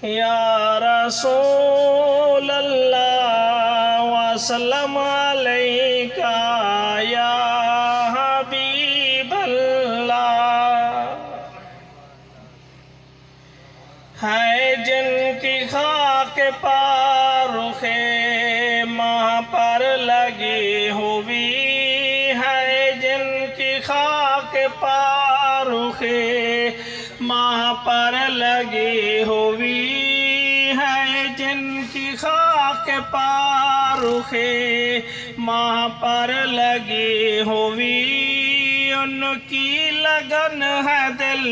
या रसूल अल्लाह वसल्लम अलैका या हबीब अल्लाह। है जिनकी खाक पारुखे माँ पर लगी हुई, है जिनकी खाक पारुखे माँ पर लगी हुई, है जिनकी खाक पारुखे माँ पर लगी हुई। उनकी लगन है दिल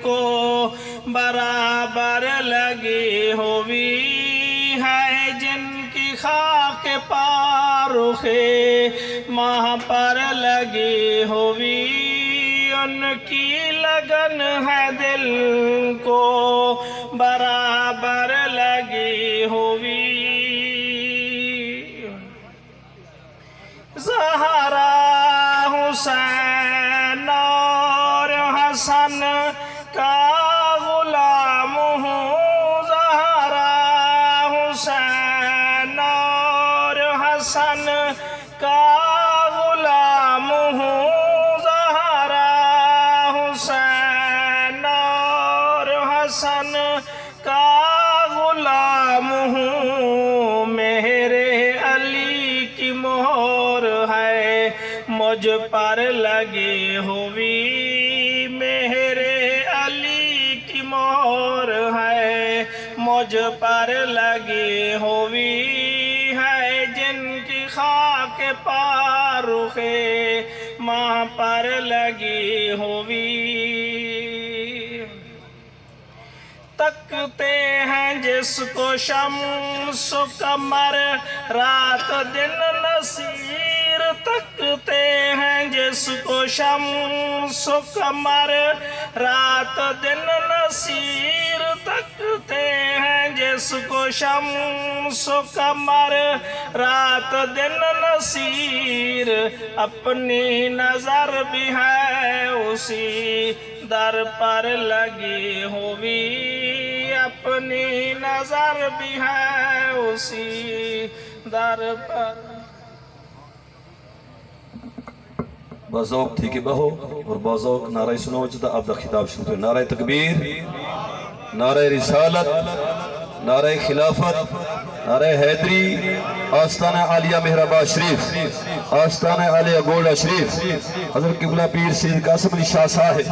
को बराबर लगी हुई, है जिनकी खाक पारुखे माँ पर लगी हुई। उनकी लगन है दिल को बराबर लगी हुई। ज़हरा हुसैन और हसन का गुलाम हूँ, ज़हरा हुसैन और हसन का गुलाम हूँ, ज़हरा हुसैन और हसन का गुलाम हूँ। मेरे अली की मोहर है मुझ पर लगी हुई, मेरे अली की मोहर है मुझ पर लगी हुई, है जिनकी खाक पारुखे माँ पर लगी हुई। तकते हैं जिसको शम्स कमर रात दिन नसीर, तकते हैं जिसको शम्स कमर रात दिन नसीर, तकते हैं जिसको शम्स कमर रात दिन नसीर। अपनी नजर भी है उसी दर पर लगी हुई, अपनी नजर भी है उसी दर पर। बाज़ौक थी कि बहो और बाज़ौक नारे सुनो जदा अब खिताब शुरू। नारे तकबीर, नारे रिसालत, नारे खिलाफत, नारे हैदरी, आस्ताना आलिया मेहराबा शरीफ, आस्ताना आलिया गोल्डा शरीफ, हज़रत क़िबला पीर सैयद कासिम अली शाह साहिब